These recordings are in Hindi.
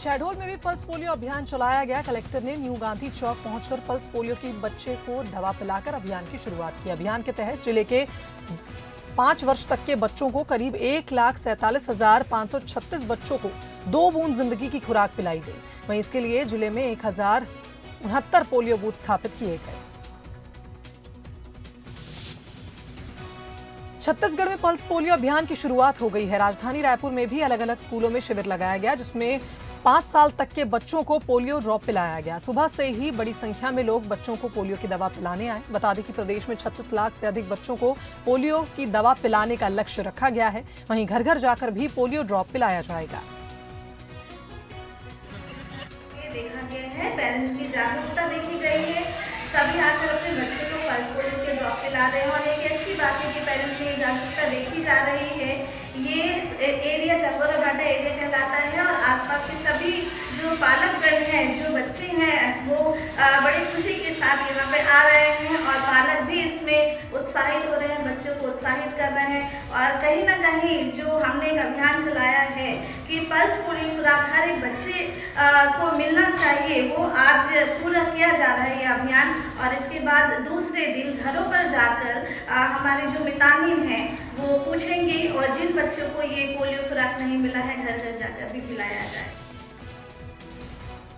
शहडोल में भी पल्स पोलियो अभियान चलाया गया। कलेक्टर ने न्यू गांधी चौक पहुंचकर पल्स पोलियो की बच्चे को दवा पिलाकर अभियान की शुरुआत की। अभियान के तहत जिले के 5 वर्ष तक के बच्चों को करीब 1,47,536 बच्चों को 2 बूंद जिंदगी की खुराक पिलाई गई। वहीं इसके लिए जिले में 1069 पोलियो बूथ स्थापित किए गए। छत्तीसगढ़ में पल्स पोलियो अभियान की शुरुआत हो गई है। राजधानी रायपुर में भी अलग अलग स्कूलों में शिविर लगाया गया, जिसमें 5 साल तक के बच्चों को पोलियो ड्रॉप पिलाया गया। सुबह से ही बड़ी संख्या में लोग बच्चों को पोलियो की दवा पिलाने आए। बता दें कि प्रदेश में 36 लाख से अधिक बच्चों को पोलियो की दवा पिलाने का लक्ष्य रखा गया है। वहीं घर घर जाकर भी पोलियो ड्रॉप पिलाया जाएगा। ये देखा गया है, पेरेंट्स की जागरूकता देखी गई है, सभी आकर अपने बच्चे को पल्स पोलियो के ड्रॉप पिला रहे हैं और एक अच्छी बात है कि पेरेंट्स में जागरूकता देखी जा रही है। ये एरिया चकोरा भाटा एरिया कहलाता है और आसपास के सभी जो पालकगण हैं, जो बच्चे हैं, वो बड़ी खुशी के साथ यहाँ पे आ रहे हैं और पालक भी इसमें उत्साहित हो रहे हैं, बच्चों को उत्साहित कर रहे हैं। और कहीं ना कहीं जो हमने एक अभियान चलाया है कि पल्स पोलियो खुराक हर एक बच्चे को मिलना चाहिए, वो आज पूरा किया जा रहा है ये अभियान। और इसके बाद दूसरे दिन घरों पर जाकर हमारे जो मितानिन हैं वो पूछेंगे और जिन बच्चों को ये पोलियो खुराक नहीं मिला है घर घर जाकर भी पिलाया जाए।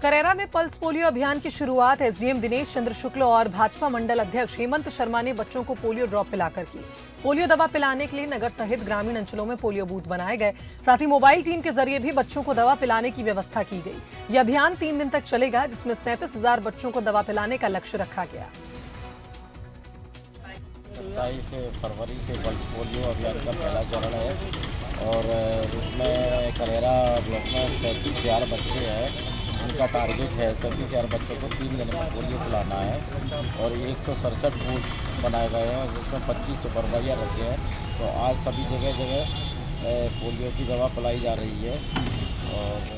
करेरा में पल्स पोलियो अभियान की शुरुआत एसडीएम दिनेश चंद्र शुक्ल और भाजपा मंडल अध्यक्ष हेमंत शर्मा ने बच्चों को पोलियो ड्रॉप पिलाकर की। पोलियो दवा पिलाने के लिए नगर सहित ग्रामीण अंचलों में पोलियो बूथ बनाए गए। साथ ही मोबाइल टीम के जरिए भी बच्चों को दवा पिलाने की व्यवस्था की गई। यह अभियान 3 दिन तक चलेगा, जिसमें 37,000 बच्चों को दवा पिलाने का लक्ष्य रखा गया। 27 फरवरी से पल्स पोलियो अभियान का पहला चरण है और इसमेमें करेरा ब्लॉक में 37,000 बच्चे हैं। उनका टारगेट है 37,000 बच्चों को 3 दिन में पोलियो पिलाना है और 167 बूथ बनाए गए हैं जिसमें 25 सुपरवाइजर रखे हैं। तो आज सभी जगह जगह पोलियो की दवा पिलाई जा रही है। और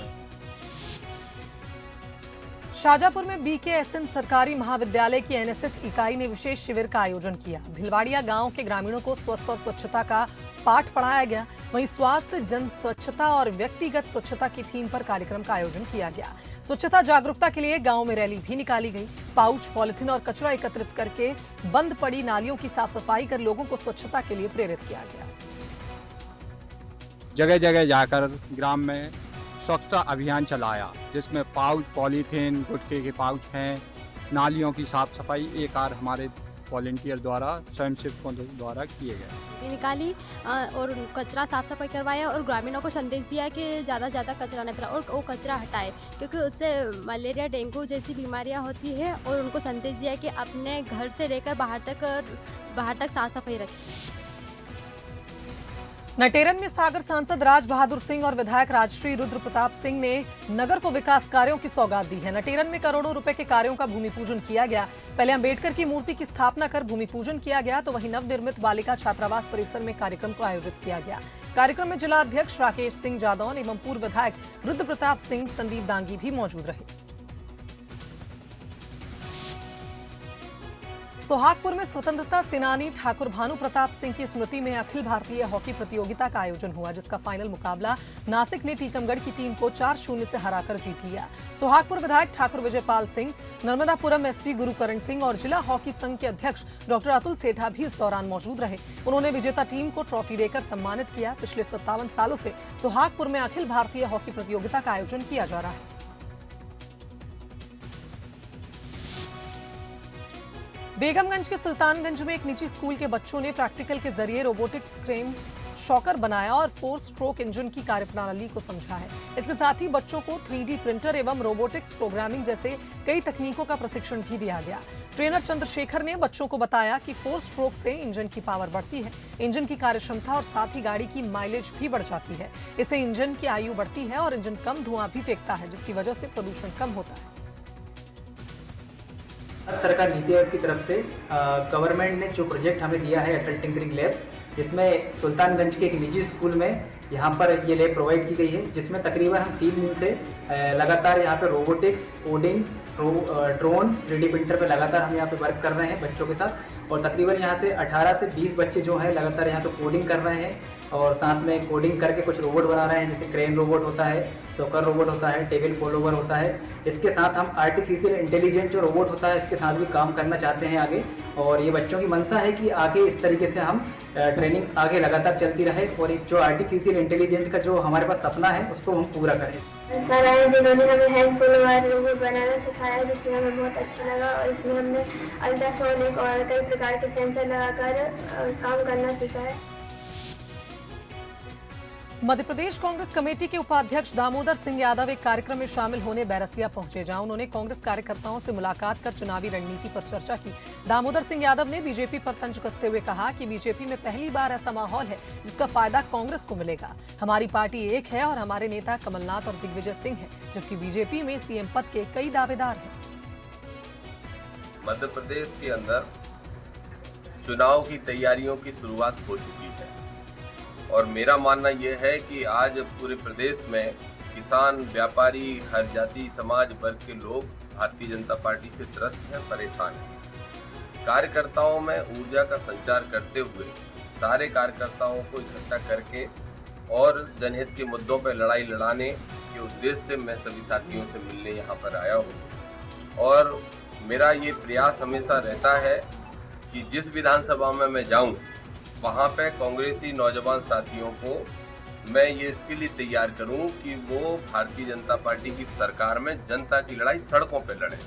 शाजापुर में बीकेएसएन सरकारी महाविद्यालय की एनएसएस इकाई ने विशेष शिविर का आयोजन किया। भिलवाड़िया गांव के ग्रामीणों को स्वस्थ और स्वच्छता का पाठ पढ़ाया गया। वहीं स्वास्थ्य, जन स्वच्छता और व्यक्तिगत स्वच्छता की थीम पर कार्यक्रम का आयोजन किया गया। स्वच्छता जागरूकता के लिए गांव में रैली भी निकाली गई। पाउच, पॉलिथीन और कचरा एकत्रित करके बंद पड़ी नालियों की साफ सफाई कर लोगों को स्वच्छता के लिए प्रेरित किया गया। जगह जगह जाकर ग्राम में स्वच्छता अभियान चलाया, जिसमें पाउच, पॉलीथीन, गुटखे के पाउच हैं, नालियों की साफ सफाई एक आर हमारे वॉलंटियर द्वारा, स्वयंसेवकों द्वारा किए गए। निकाली और कचरा साफ सफाई करवाया और ग्रामीणों को संदेश दिया कि ज़्यादा से ज़्यादा कचरा न फैलाएं और वो कचरा हटाए, क्योंकि उससे मलेरिया, डेंगू जैसी बीमारियां होती है। और उनको संदेश दिया कि अपने घर से लेकर बाहर तक साफ सफाई रखें। नटेरन में सागर सांसद राज बहादुर सिंह और विधायक राजश्री रुद्र प्रताप सिंह ने नगर को विकास कार्यों की सौगात दी है। नटेरन में करोड़ों रुपए के कार्यों का भूमि पूजन किया गया। पहले अंबेडकर की मूर्ति की स्थापना कर भूमि पूजन किया गया, तो वहीं नवनिर्मित बालिका छात्रावास परिसर में कार्यक्रम को आयोजित किया गया। कार्यक्रम में जिला अध्यक्ष राकेश सिंह जादौन एवं पूर्व विधायक रुद्र प्रताप सिंह, संदीप दांगी भी मौजूद रहे। सोहागपुर में स्वतंत्रता सेनानी ठाकुर भानु प्रताप सिंह की स्मृति में अखिल भारतीय हॉकी प्रतियोगिता का आयोजन हुआ, जिसका फाइनल मुकाबला नासिक ने टीकमगढ़ की टीम को 4-0 से हराकर जीत लिया। सोहागपुर विधायक ठाकुर विजयपाल सिंह, नर्मदापुरम एसपी गुरुकरण सिंह और जिला हॉकी संघ के अध्यक्ष डॉक्टर अतुल सेठा भी इस दौरान मौजूद रहे। उन्होंने विजेता टीम को ट्रॉफी देकर सम्मानित किया। पिछले 57 सालों से सोहागपुर में अखिल भारतीय हॉकी प्रतियोगिता का आयोजन किया जा रहा है। बेगमगंज के सुल्तानगंज में एक निजी स्कूल के बच्चों ने प्रैक्टिकल के जरिए रोबोटिक्स क्रेन शॉकर बनाया और 4 स्ट्रोक इंजन की कार्यप्रणाली को समझा है। इसके साथ ही बच्चों को 3D प्रिंटर एवं रोबोटिक्स प्रोग्रामिंग जैसे कई तकनीकों का प्रशिक्षण भी दिया गया। ट्रेनर चंद्रशेखर ने बच्चों को बताया कि 4 स्ट्रोक से इंजन की पावर बढ़ती है, इंजन की कार्यक्षमता और साथ ही गाड़ी की माइलेज भी बढ़ जाती है। इससे इंजन की आयु बढ़ती है और इंजन कम धुआं भी फेंकता है, जिसकी वजह से प्रदूषण कम होता है। सरकार नीति आयोग की तरफ से गवर्नमेंट ने जो प्रोजेक्ट हमें दिया है अटल टिंकरिंग लैब, इसमें सुल्तानगंज के एक निजी स्कूल में यहाँ पर ये लैब प्रोवाइड की गई है, जिसमें तकरीबन हम 3 दिन से लगातार यहाँ पे robotics, coding, drone, 3D printer पे लगातार हम यहाँ पे वर्क कर रहे हैं बच्चों के साथ। और तकरीबन यहाँ से 18 से 20 बच्चे जो हैं लगातार यहाँ पे कोडिंग कर रहे हैं, और साथ में कोडिंग करके कुछ रोबोट बना रहे हैं, जैसे क्रेन रोबोट होता है, सॉकर रोबोट होता है, टेबल फॉलोवर होता है। इसके साथ हम आर्टिफिशियल इंटेलिजेंट जो रोबोट होता है इसके साथ भी काम करना चाहते हैं आगे, और ये बच्चों की मंशा है कि आगे इस तरीके से हम ट्रेनिंग आगे लगातार चलती रहे और एक जो आर्टिफिशियल इंटेलिजेंट का जो हमारे पास सपना है उसको हम पूरा करें। सर आए जिन्होंने हमें हैंडफुल वायर रोबोट बनाना सिखाया, जिसमें हमें बहुत अच्छा लगा और इसमें हमने अल्ट्रासोनिक और कई प्रकार के सेंसर लगाकर काम करना सीखा है। मध्य प्रदेश कांग्रेस कमेटी के उपाध्यक्ष दामोदर सिंह यादव एक कार्यक्रम में शामिल होने बैरसिया पहुंचे, जहां उन्होंने कांग्रेस कार्यकर्ताओं से मुलाकात कर चुनावी रणनीति पर चर्चा की। दामोदर सिंह यादव ने बीजेपी पर तंज कसते हुए कहा कि बीजेपी में पहली बार ऐसा माहौल है जिसका फायदा कांग्रेस को मिलेगा। हमारी पार्टी एक है और हमारे नेता कमलनाथ और दिग्विजय सिंह है, जबकि बीजेपी में सीएम पद के कई दावेदार हैं। मध्य प्रदेश के अंदर चुनाव की तैयारियों की शुरुआत हो चुकी है और मेरा मानना यह है कि आज पूरे प्रदेश में किसान, व्यापारी, हर जाति समाज वर्ग के लोग भारतीय जनता पार्टी से त्रस्त हैं, परेशान हैं। कार्यकर्ताओं में ऊर्जा का संचार करते हुए सारे कार्यकर्ताओं को इकट्ठा करके और जनहित के मुद्दों पर लड़ाई लड़ाने के उद्देश्य से मैं सभी साथियों से मिलने यहाँ पर आया हूँ। और मेरा ये प्रयास हमेशा रहता है कि जिस विधानसभा में मैं जाऊँ वहाँ पे कांग्रेसी नौजवान साथियों को मैं ये इसके लिए तैयार करूं कि वो भारतीय जनता पार्टी की सरकार में जनता की लड़ाई सड़कों पे लड़े।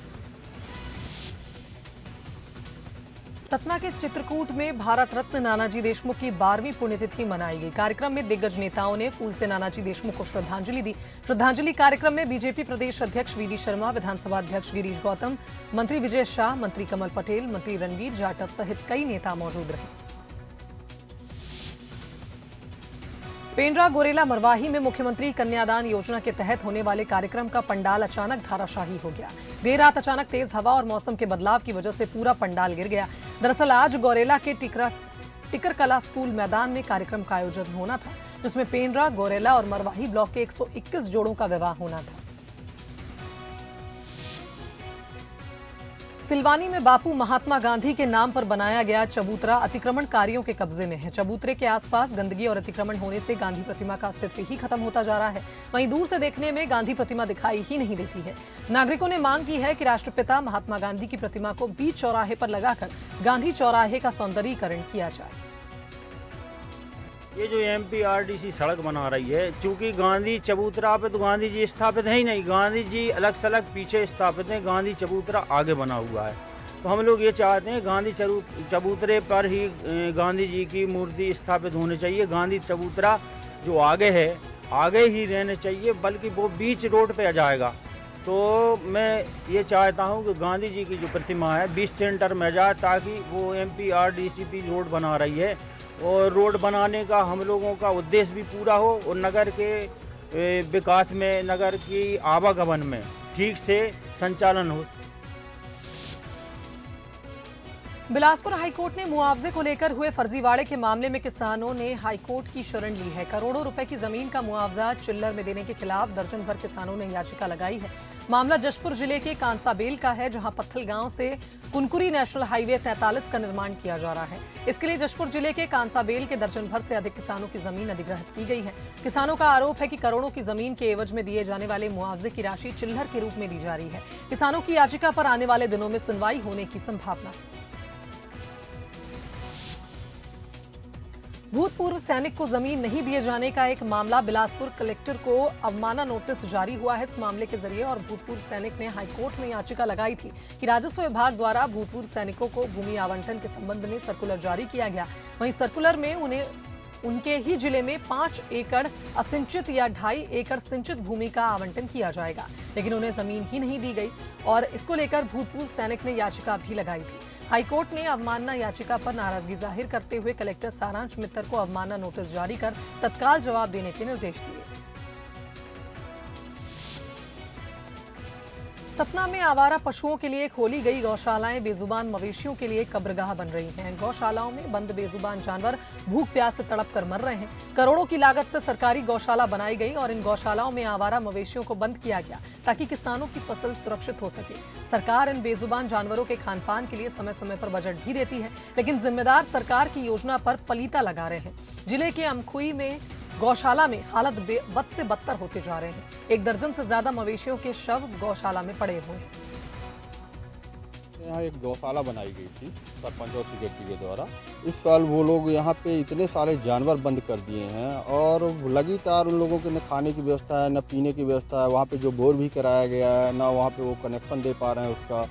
सतना के चित्रकूट में भारत रत्न नानाजी देशमुख की 12वीं पुण्यतिथि मनाई गई। कार्यक्रम में दिग्गज नेताओं ने फूल से नानाजी देशमुख को श्रद्धांजलि दी। श्रद्धांजलि कार्यक्रम में बीजेपी प्रदेश अध्यक्ष वीडी शर्मा, विधानसभा अध्यक्ष गिरीश गौतम, मंत्री विजय शाह, मंत्री कमल पटेल, मंत्री रणवीर जाटव सहित कई नेता मौजूद रहे। पेंड्रा गोरेला मरवाही में मुख्यमंत्री कन्यादान योजना के तहत होने वाले कार्यक्रम का पंडाल अचानक धाराशाही हो गया। देर रात अचानक तेज हवा और मौसम के बदलाव की वजह से पूरा पंडाल गिर गया। दरअसल आज गोरेला के टिकर कला स्कूल मैदान में कार्यक्रम का आयोजन होना था, जिसमें पेंड्रा, गोरेला और मरवाही ब्लॉक के 121 जोड़ों का विवाह होना था। सिलवानी में बापू महात्मा गांधी के नाम पर बनाया गया चबूतरा अतिक्रमणकारियों के कब्जे में है। चबूतरे के आसपास गंदगी और अतिक्रमण होने से गांधी प्रतिमा का अस्तित्व ही खत्म होता जा रहा है। वहीं दूर से देखने में गांधी प्रतिमा दिखाई ही नहीं देती है। नागरिकों ने मांग की है कि राष्ट्रपिता महात्मा गांधी की प्रतिमा को बीच चौराहे पर लगाकर गांधी चौराहे का सौंदर्यीकरण किया जाए। ये जो एमपीआरडीसी सड़क बना रही है, चूंकि गांधी चबूतरा पे तो गांधी जी स्थापित है ही नहीं, गांधी जी अलग सलग पीछे स्थापित हैं, गांधी चबूतरा आगे बना हुआ है। तो हम लोग ये चाहते हैं गांधी चबूतरे पर ही गांधी जी की मूर्ति स्थापित होनी चाहिए। गांधी चबूतरा जो आगे है आगे ही रहने चाहिए, बल्कि वो बीच रोड पे आ जाएगा। तो मैं ये चाहता हूँ कि गांधी जी की जो प्रतिमा है बीच सेंटर में जाए, ताकि वो एमपीआरडीसी रोड बना रही है और रोड बनाने का हम लोगों का उद्देश्य भी पूरा हो और नगर के विकास में, नगर की आवागमन में ठीक से संचालन हो। बिलासपुर हाईकोर्ट ने मुआवजे को लेकर हुए फर्जीवाड़े के मामले में किसानों ने हाईकोर्ट की शरण ली है। करोड़ों रुपए की जमीन का मुआवजा चिल्लर में देने के खिलाफ दर्जन भर किसानों ने याचिका लगाई है। मामला जशपुर जिले के कांसाबेल का है, जहां पत्थल गांव से कुनकुरी नेशनल हाईवे 43 का निर्माण किया जा रहा है। इसके लिए जशपुर जिले के कांसाबेल के दर्जन भर से अधिक किसानों की जमीन अधिग्रहित की गई है। किसानों का आरोप है कि करोड़ों की जमीन के एवज में दिए जाने वाले मुआवजे की राशि चिल्लर के रूप में दी जा रही है। किसानों की याचिका पर आने वाले दिनों में सुनवाई होने की संभावना है। भूतपूर्व सैनिक को जमीन नहीं दिए जाने का एक मामला, बिलासपुर कलेक्टर को अवमानना नोटिस जारी हुआ है। इस मामले के जरिए और भूतपूर्व सैनिक ने हाईकोर्ट में याचिका लगाई थी कि राजस्व विभाग द्वारा भूतपूर्व सैनिकों को भूमि आवंटन के संबंध में सर्कुलर जारी किया गया। वहीं सर्कुलर में उन्हें उनके ही जिले में 5 एकड़ असिंचित या 2.5 एकड़ सिंचित भूमि का आवंटन किया जाएगा, लेकिन उन्हें जमीन ही नहीं दी गई और इसको लेकर भूतपूर्व सैनिक ने याचिका भी लगाई थी। हाईकोर्ट ने अवमानना याचिका पर नाराजगी जाहिर करते हुए कलेक्टर सारांश मित्तर को अवमानना नोटिस जारी कर तत्काल जवाब देने के निर्देश दिए। सतना में आवारा पशुओं के लिए खोली गई गौशालाएं बेजुबान मवेशियों के लिए कब्रगाह बन रही हैं। गौशालाओं में बंद बेजुबान जानवर भूख प्यास से तड़प कर मर रहे हैं। करोड़ों की लागत से सरकारी गौशाला बनाई गई और इन गौशालाओं में आवारा मवेशियों को बंद किया गया ताकि किसानों की फसल सुरक्षित हो सके। सरकार इन बेजुबान जानवरों के खान पान के लिए समय समय पर बजट भी देती है, लेकिन जिम्मेदार सरकार की योजना पर पलीता लगा रहे हैं। जिले के अमखुई में गौशाला में हालत बद से बदतर होते जा रहे हैं। 1 दर्जन से ज्यादा मवेशियों के शव गौशाला में पड़े हुए हैं। यहाँ एक गौशाला बनाई गई थी सरपंच और सेक्रेटरी के द्वारा। इस साल वो लोग यहाँ पे इतने सारे जानवर बंद कर दिए हैं और लगातार उन लोगों के न खाने की व्यवस्था है न पीने की व्यवस्था है। वहाँ पे जो बोर भी कराया गया है ना वहाँ पे वो कनेक्शन दे पा रहे हैं उसका।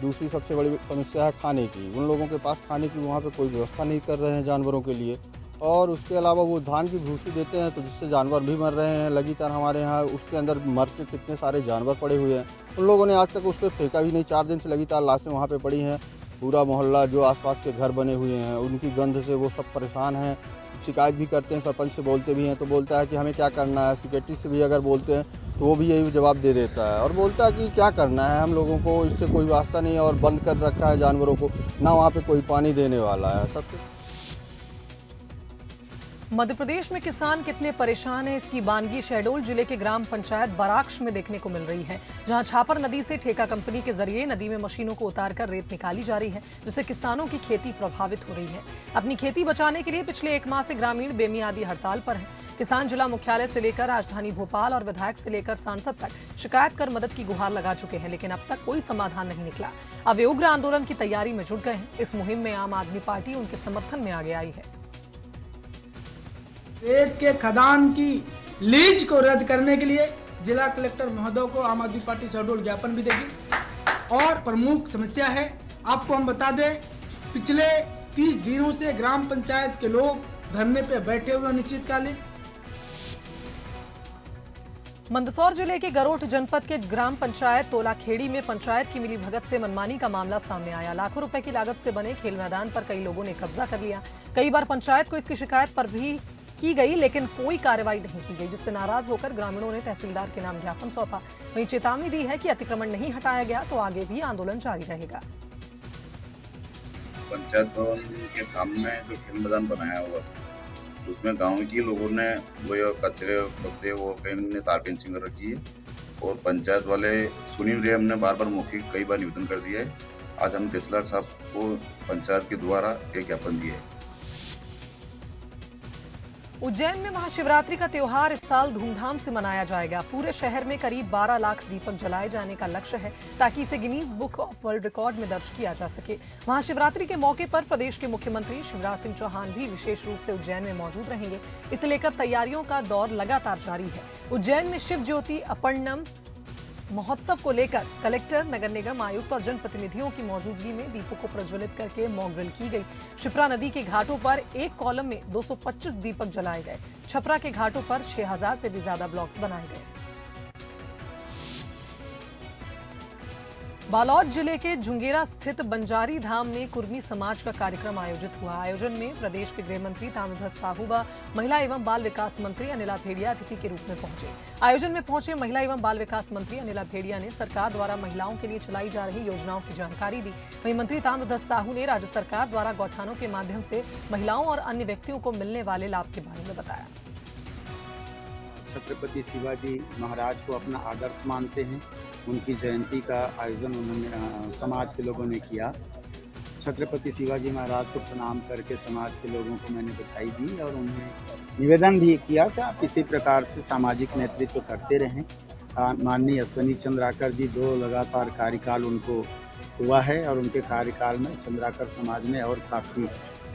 दूसरी सबसे बड़ी समस्या है खाने की। उन लोगों के पास खाने की वहाँ पे कोई व्यवस्था नहीं कर रहे हैं जानवरों के लिए। और उसके अलावा वो धान की भूसी देते हैं तो जिससे जानवर भी मर रहे हैं लगातार। हमारे यहाँ उसके अंदर मर के कितने सारे जानवर पड़े हुए हैं। उन लोगों ने आज तक उस पर फेंका भी नहीं। 4 दिन से लगातार लाशें वहाँ पे पड़ी हैं। पूरा मोहल्ला जो आसपास के घर बने हुए हैं उनकी गंध से वो सब परेशान हैं। शिकायत भी करते हैं, सरपंच से बोलते भी हैं तो बोलता है कि हमें क्या करना है। सेक्रेटरी से भी अगर बोलते हैं तो वो भी यही जवाब दे देता है और बोलता है कि क्या करना है, हम लोगों को इससे कोई वास्ता नहीं है और बंद कर रखा है जानवरों को, ना वहाँ पे कोई पानी देने वाला है। सब मध्य प्रदेश में किसान कितने परेशान हैं इसकी बानगी शहडोल जिले के ग्राम पंचायत बराक्ष में देखने को मिल रही है, जहां छापर नदी से ठेका कंपनी के जरिए नदी में मशीनों को उतारकर रेत निकाली जा रही है, जिससे किसानों की खेती प्रभावित हो रही है। अपनी खेती बचाने के लिए पिछले 1 माह से ग्रामीण बेमियादी हड़ताल पर हैं। किसान जिला मुख्यालय से लेकर राजधानी भोपाल और विधायक से लेकर सांसद तक शिकायत कर मदद की गुहार लगा चुके हैं, लेकिन अब तक कोई समाधान नहीं निकला। अब वे उग्र आंदोलन की तैयारी में जुट गए हैं। इस मुहिम में आम आदमी पार्टी उनके समर्थन में आगे आई है। रेत के खदान की लीज को रद्द करने के लिए जिला कलेक्टर महोदय को आम आदमी पार्टी शहडोल ज्ञापन भी देगी। और प्रमुख समस्या है, आपको हम बता दें, पिछले 30 दिनों से ग्राम पंचायत के लोग धरने पे बैठे हुए अनिश्चितकालीन। मंदसौर जिले के गरोठ जनपद के ग्राम पंचायत तोलाखेड़ी में पंचायत की मिलीभगत से मनमानी का मामला सामने आया। लाखों रुपए की लागत से बने खेल मैदान पर कई लोगों ने कब्जा कर लिया। कई बार पंचायत को इसकी शिकायत पर भी की गई, लेकिन कोई कार्रवाई नहीं की गई, जिससे नाराज होकर ग्रामीणों ने तहसीलदार के नाम ज्ञापन सौंपा। वहीं चेतावनी दी है कि अतिक्रमण नहीं हटाया गया तो आगे भी आंदोलन जारी रहेगा। पंचायत भवन के सामने जो खेल मैदान बनाया हुआ था उसमें गांव के लोगों ने वो कचरे पत्ते वो ने तार फेंसिंग कर रखी है और पंचायत वाले सुनील रे हमने बार बार मौखिक कई बार निवेदन कर दिया है। आज हम तहसीलदार साहब को पंचायत के द्वारा एक ज्ञापन दिया है। उज्जैन में महाशिवरात्रि का त्योहार इस साल धूमधाम से मनाया जाएगा। पूरे शहर में करीब 12 लाख दीपक जलाए जाने का लक्ष्य है ताकि इसे Guinness book of world record में दर्ज किया जा सके। महाशिवरात्रि के मौके पर प्रदेश के मुख्यमंत्री शिवराज सिंह चौहान भी विशेष रूप से उज्जैन में मौजूद रहेंगे। इसे लेकर तैयारियों का दौर लगातार जारी है। उज्जैन में शिव ज्योति अपर्णम महोत्सव को लेकर कलेक्टर, नगर निगम आयुक्त और जनप्रतिनिधियों की मौजूदगी में दीपों को प्रज्वलित करके मॉक ड्रिल की गई। शिप्रा नदी के घाटों पर एक कॉलम में 225 दीपक जलाए गए। छपरा के घाटों पर 6000 से भी ज्यादा ब्लॉक्स बनाए गए। बालोद जिले के झुंगेरा स्थित बंजारी धाम में कुर्मी समाज का कार्यक्रम आयोजित हुआ। आयोजन में प्रदेश के गृह मंत्री ताम्रध्वज साहू व महिला एवं बाल विकास मंत्री अनिला भेड़िया अतिथि के रूप में पहुंचे। आयोजन में पहुंचे महिला एवं बाल विकास मंत्री अनिला भेड़िया ने सरकार द्वारा महिलाओं के लिए चलाई जा रही योजनाओं की जानकारी दी। वहीं मंत्री ताम्रध्वज साहू ने राज्य सरकार द्वारा गौठानों के माध्यम से महिलाओं और अन्य व्यक्तियों को मिलने वाले लाभ के बारे में बताया। छत्रपति शिवाजी महाराज को अपना आदर्श मानते हैं। उनकी जयंती का आयोजन उन्होंने समाज के लोगों ने किया। छत्रपति शिवाजी महाराज को प्रणाम करके समाज के लोगों को मैंने बधाई दी और उन्हें निवेदन भी किया कि आप इसी प्रकार से सामाजिक नेतृत्व करते रहें। माननीय अश्विनी चंद्राकर जी 2 लगातार कार्यकाल उनको हुआ है और उनके कार्यकाल में चंद्राकर समाज में और काफ़ी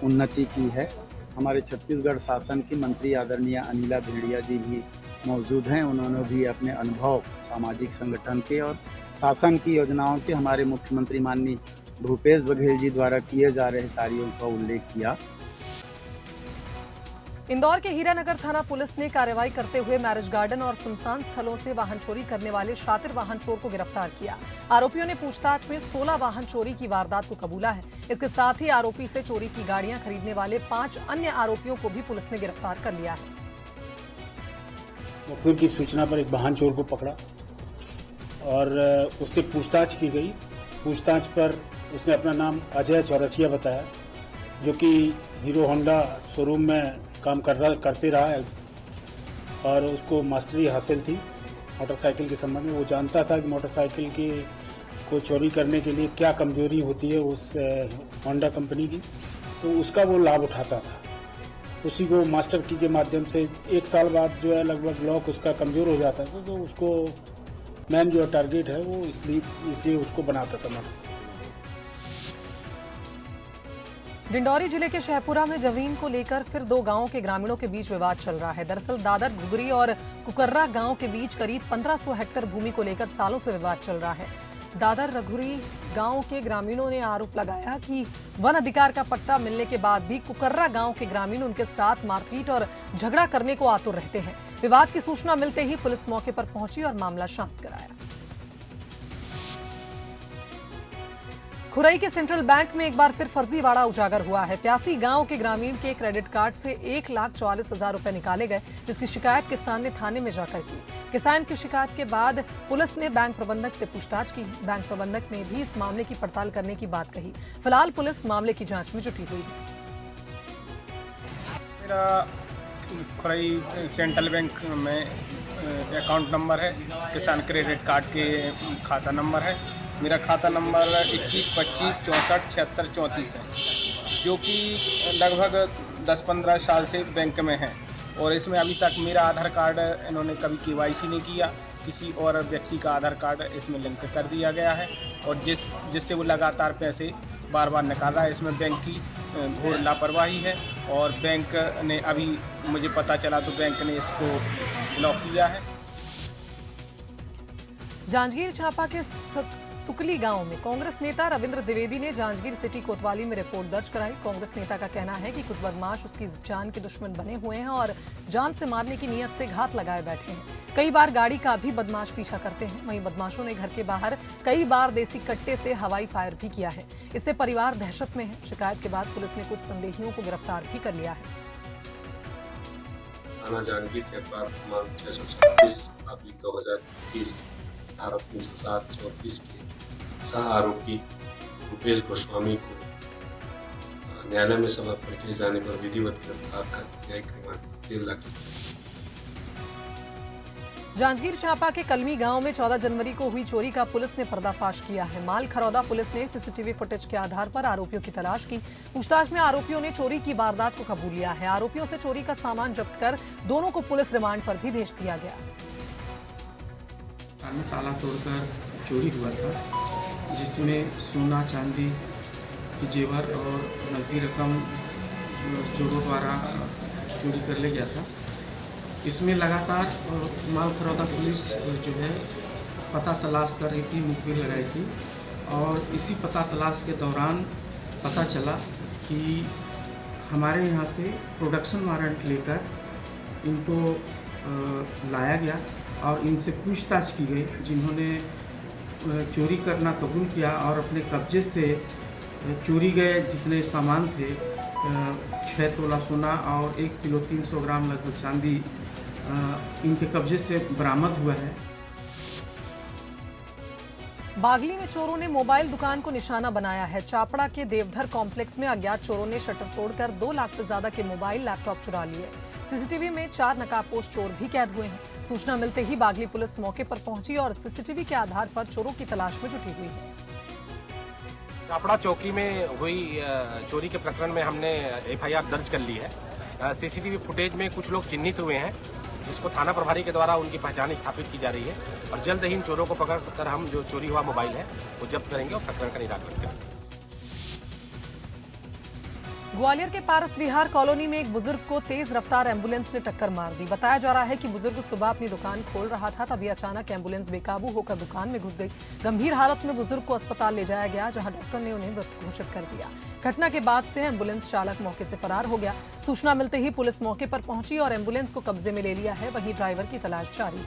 उन्नति की है। हमारे छत्तीसगढ़ शासन की मंत्री आदरणीय अनिला भेड़िया जी भी मौजूद हैं। उन्होंने भी अपने अनुभव सामाजिक संगठन के और शासन की योजनाओं के हमारे मुख्यमंत्री माननीय भूपेश बघेल जी द्वारा किए जा रहे कार्यों का उल्लेख किया। इंदौर के हीरानगर थाना पुलिस ने कार्रवाई करते हुए मैरिज गार्डन और सुनसान स्थलों से वाहन चोरी करने वाले शातिर वाहन चोर को गिरफ्तार किया। आरोपियों ने पूछताछ में 16 वाहन चोरी की वारदात को कबूला है। इसके साथ ही आरोपी से चोरी की गाड़ियां खरीदने वाले 5 अन्य आरोपियों को भी पुलिस ने गिरफ्तार कर लिया है। मुखबिर की सूचना पर एक वाहन चोर को पकड़ा और उससे पूछताछ की गई। पूछताछ पर उसने अपना नाम अजय चौरसिया बताया, जो कि हीरो होंडा शोरूम में काम करते रहा है और उसको मास्टरी हासिल थी मोटरसाइकिल के संबंध में। वो जानता था कि मोटरसाइकिल को चोरी करने के लिए क्या कमजोरी होती है उस होंडा कंपनी की, तो उसका वो लाभ उठाता था। उसी को मास्टर की के माध्यम से 1 साल बाद जो है लगभग लॉक उसका कमज़ोर हो जाता था, तो उसको मैन जो टारगेट है वो इसलिए उसको बनाता था। डिंडौरी जिले के शहपुरा में जमीन को लेकर फिर 2 गांवों के ग्रामीणों के बीच विवाद चल रहा है। दरअसल दादर घुगरी और कुकर्रा गांव के बीच करीब 1500 हेक्टेयर भूमि को लेकर सालों से विवाद चल रहा है। दादर रघुरी गांव के ग्रामीणों ने आरोप लगाया कि वन अधिकार का पट्टा मिलने के बाद भी कुकर्रा गांव के ग्रामीण उनके साथ मारपीट और झगड़ा करने को आतुर रहते हैं। विवाद की सूचना मिलते ही पुलिस मौके पर पहुंची और मामला शांत कराया। खुरई के सेंट्रल बैंक में एक बार फिर फर्जीवाड़ा उजागर हुआ है। प्यासी गांव के ग्रामीण के क्रेडिट कार्ड से 1,44,000 रुपए निकाले गए, जिसकी शिकायत किसान ने थाने में जाकर की। किसान की शिकायत के बाद पुलिस ने बैंक प्रबंधक से पूछताछ की। बैंक प्रबंधक ने भी इस मामले की पड़ताल करने की बात कही। फिलहाल पुलिस मामले की जांच में जुटी हुई है। मेरा खुरई सेंट्रल बैंक में अकाउंट नंबर है, किसान क्रेडिट कार्ड के खाता नंबर है। मेरा खाता नंबर 21 25 64 76 34 है, जो कि लगभग 10-15 साल से बैंक में है। और इसमें अभी तक मेरा आधार कार्ड इन्होंने कभी KYC नहीं किया, किसी और व्यक्ति का आधार कार्ड इसमें लिंक कर दिया गया है और जिससे वो लगातार पैसे बार बार निकाल रहा है। इसमें बैंक की घोर लापरवाही है और बैंक ने अभी मुझे पता चला तो बैंक ने इसको ब्लॉक किया है। जांजगीर चांपा के सुकली गांव में कांग्रेस नेता रविंद्र द्विवेदी ने जांजगीर सिटी कोतवाली में रिपोर्ट दर्ज कराई। कांग्रेस नेता का कहना है कि कुछ बदमाश उसकी जान के दुश्मन बने हुए हैं और जान से मारने की नीयत से घात लगाए बैठे हैं। कई बार गाड़ी का भी बदमाश पीछा करते हैं। वहीं बदमाशों ने घर के बाहर कई बार देसी कट्टे से हवाई फायर भी किया है। इससे परिवार दहशत में है। शिकायत के बाद पुलिस ने कुछ संदेहियों को गिरफ्तार भी कर लिया है। थाना जांजगीर के अपराध क्रमांक 626/2021 धारा 307-34 के सह आरोपी रुपेश गोस्वामी को न्यायालय में समर्पण किए जाने पर विधिवत गिरफ्तार कर न्यायिक रिमांड 13 लाख। जांजगीर चांपा के कलमी गांव में 14 जनवरी को हुई चोरी का पुलिस ने पर्दाफाश किया है। माल खरौदा पुलिस ने CCTV फुटेज के आधार पर आरोपियों की तलाश की। पूछताछ में आरोपियों ने चोरी की वारदात को कबूल लिया है। आरोपियों से चोरी का सामान जब्त कर दोनों को पुलिस रिमांड पर भी भेज दिया गया। ताला तोड़कर चोरी हुआ था, जिसमें सोना चांदी की जेवर और नकदी रकम चोरों द्वारा चोरी कर ले गया था। इसमें लगातार माल खरौदा पुलिस जो है पता तलाश कर रही थी, मुखबिर लगाई थी और इसी पता तलाश के दौरान पता चला कि हमारे यहाँ से प्रोडक्शन वारंट लेकर इनको लाया गया और इनसे पूछताछ की गई, जिन्होंने चोरी करना कबूल किया और अपने कब्जे से चोरी गए जितने सामान थे 6 तोला सोना और 1 किलो 300 ग्राम लगभग चांदी इनके कब्जे से बरामद हुआ है। बागली में चोरों ने मोबाइल दुकान को निशाना बनाया है। चापड़ा के देवधर कॉम्प्लेक्स में अज्ञात चोरों ने शटर तोड़कर 2 लाख से ज्यादा के मोबाइल लैपटॉप चुरा लिए। CCTV में 4 नकाबपोश चोर भी कैद हुए हैं। सूचना मिलते ही बागली पुलिस मौके पर पहुंची और CCTV के आधार पर चोरों की तलाश में जुटी हुई है। चापड़ा चौकी में हुई चोरी के प्रकरण में हमने FIR दर्ज कर ली है। CCTV फुटेज में कुछ लोग चिन्हित हुए हैं, जिसको थाना प्रभारी के द्वारा उनकी पहचान स्थापित की जा रही है और जल्द ही इन चोरों को पकड़कर हम जो चोरी हुआ मोबाइल है वो जब्त करेंगे और प्रकरण का निराकरण करेंगे। ग्वालियर के पारस विहार कॉलोनी में एक बुजुर्ग को तेज रफ्तार एम्बुलेंस ने टक्कर मार दी। बताया जा रहा है कि बुजुर्ग सुबह अपनी दुकान खोल रहा था, तभी अचानक एम्बुलेंस बेकाबू होकर दुकान में घुस गई। गंभीर हालत में बुजुर्ग को अस्पताल ले जाया गया, जहां डॉक्टर ने उन्हें मृत घोषित कर दिया। घटना के बाद से एम्बुलेंस चालक मौके से फरार हो गया। सूचना मिलते ही पुलिस मौके पर पहुंची और एम्बुलेंस को कब्जे में ले लिया है। वहीं ड्राइवर की तलाश जारी है।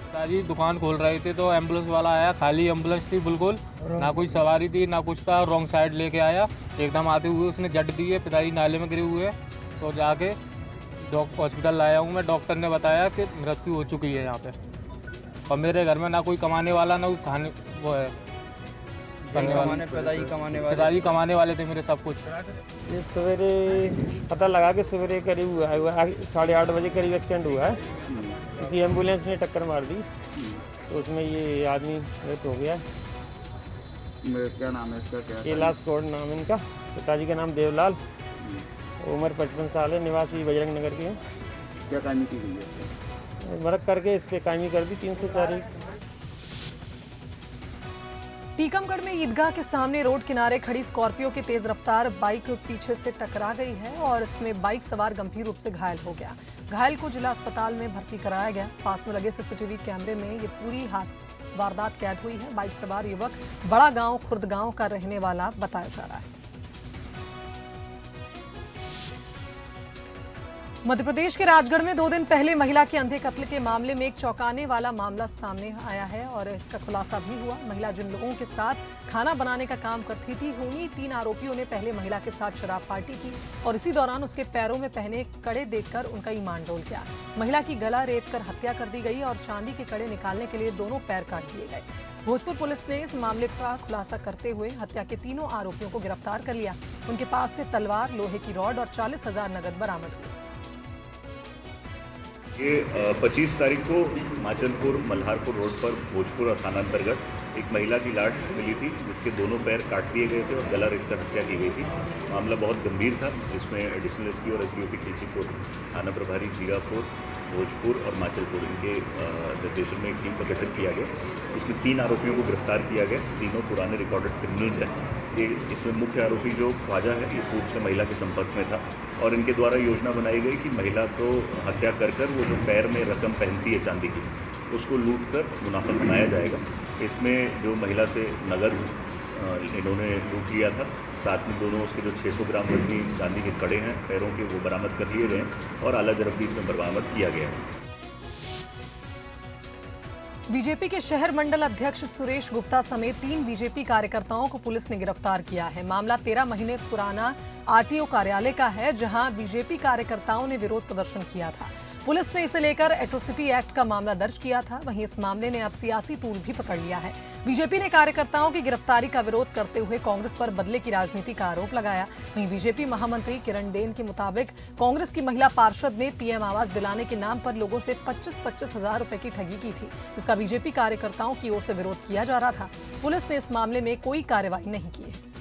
पिताजी दुकान खोल रहे थे तो एम्बुलेंस वाला आया, खाली एम्बुलेंस थी बिल्कुल, ना कोई सवारी थी ना कुछ था। रॉन्ग साइड लेके आया, एकदम आते हुए उसने जट दिए, पिताजी नाले में गिरे हुए। तो जाके हॉस्पिटल लाया हूँ मैं। डॉक्टर ने बताया कि मृत्यु हो चुकी है यहाँ पे। और मेरे घर में ना कोई कमाने वाला ना कोई खाने वो है करने वाला। पिताजी कमाने वाले थे मेरे सब कुछ। ये सवेरे पता लगा कि सवेरे करीब हुआ है 8:30 बजे करीब एक्सीडेंट हुआ है। किसी एम्बुलेंस ने टक्कर मार दी तो उसमें ये आदमी मृत हो गया। क्या नाम है इसका? क्या कैलाश गौड़ नाम है इनका। पिताजी का नाम देवलाल, उम्र 55 साल है, निवासी बजरंग नगर के हैं। क्या कायमी की गई है? मरक करके इस पे कायमी कर दी 300 तारीख। टीकमगढ़ में ईदगाह के सामने रोड किनारे खड़ी स्कॉर्पियो की तेज रफ्तार बाइक पीछे से टकरा गई है और इसमें बाइक सवार गंभीर रूप से घायल हो गया। घायल को जिला अस्पताल में भर्ती कराया गया। पास में लगे सीसीटीवी कैमरे में ये पूरी वारदात कैद हुई है। बाइक सवार युवक बड़ा गांव खुर्द गांव का रहने वाला बताया जा रहा है। मध्य प्रदेश के राजगढ़ में 2 दिन पहले महिला के अंधे कत्ल के मामले में एक चौंकाने वाला मामला सामने आया है और इसका खुलासा भी हुआ। महिला जिन लोगों के साथ खाना बनाने का काम करती थी, उन्हीं 3 आरोपियों ने पहले महिला के साथ शराब पार्टी की और इसी दौरान उसके पैरों में पहने कड़े देखकर उनका ईमान डोल गया। महिला की गला रेत कर हत्या कर दी गई और चांदी के कड़े निकालने के लिए दोनों पैर काट दिए गए। भोजपुर पुलिस ने इस मामले का खुलासा करते हुए हत्या के 3 आरोपियों को गिरफ्तार कर लिया। उनके पास से तलवार, लोहे की रॉड और 40,000 नगद बरामद हुए। ये 25 तारीख को माचलपुर मल्हारपुर रोड पर भोजपुर थाना अंतर्गत एक महिला की लाश मिली थी जिसके दोनों पैर काट दिए गए थे और गला रेतकर हत्या की गई थी। मामला बहुत गंभीर था जिसमें एडिशनल एसपी और एसडीओपी खिलचीपुर, थाना प्रभारी जीरापुर, भोजपुर और माचलपुर इनके निर्देशन में एक टीम का गठन किया गया। इसमें 3 आरोपियों को गिरफ्तार किया गया। तीनों पुराने रिकॉर्डेड क्रिमिनल्स हैं। ये इसमें मुख्य आरोपी जो ख्वाजा है ये पूर्व से महिला के संपर्क में था और इनके द्वारा योजना बनाई गई कि महिला को हत्या कर वो जो पैर में रकम पहनती है चांदी की उसको लूट कर मुनाफा कमाया जाएगा। इसमें जो महिला से नगद इन्होंने लूट लिया था, साथ में दोनों उसके जो 600 ग्राम वजनी चांदी के कड़े हैं पैरों के वो बरामद कर लिए गए और आला जरब भी इसमें बरामद किया गया है। बीजेपी के शहर मंडल अध्यक्ष सुरेश गुप्ता समेत 3 बीजेपी कार्यकर्ताओं को पुलिस ने गिरफ्तार किया है। मामला 13 महीने पुराना आरटीओ कार्यालय का है जहां बीजेपी कार्यकर्ताओं ने विरोध प्रदर्शन किया था। पुलिस ने इसे लेकर एट्रोसिटी एक्ट का मामला दर्ज किया था। वहीं इस मामले ने अब सियासी तूल भी पकड़ लिया है। बीजेपी ने कार्यकर्ताओं की गिरफ्तारी का विरोध करते हुए कांग्रेस पर बदले की राजनीति का आरोप लगाया। वहीं बीजेपी महामंत्री किरण देन के मुताबिक कांग्रेस की महिला पार्षद ने पीएम आवास दिलाने के नाम पर लोगों से 25-25 हजार रुपए की ठगी की थी, जिसका बीजेपी कार्यकर्ताओं की ओर से विरोध किया जा रहा था। पुलिस ने इस मामले में कोई कार्रवाई नहीं की है।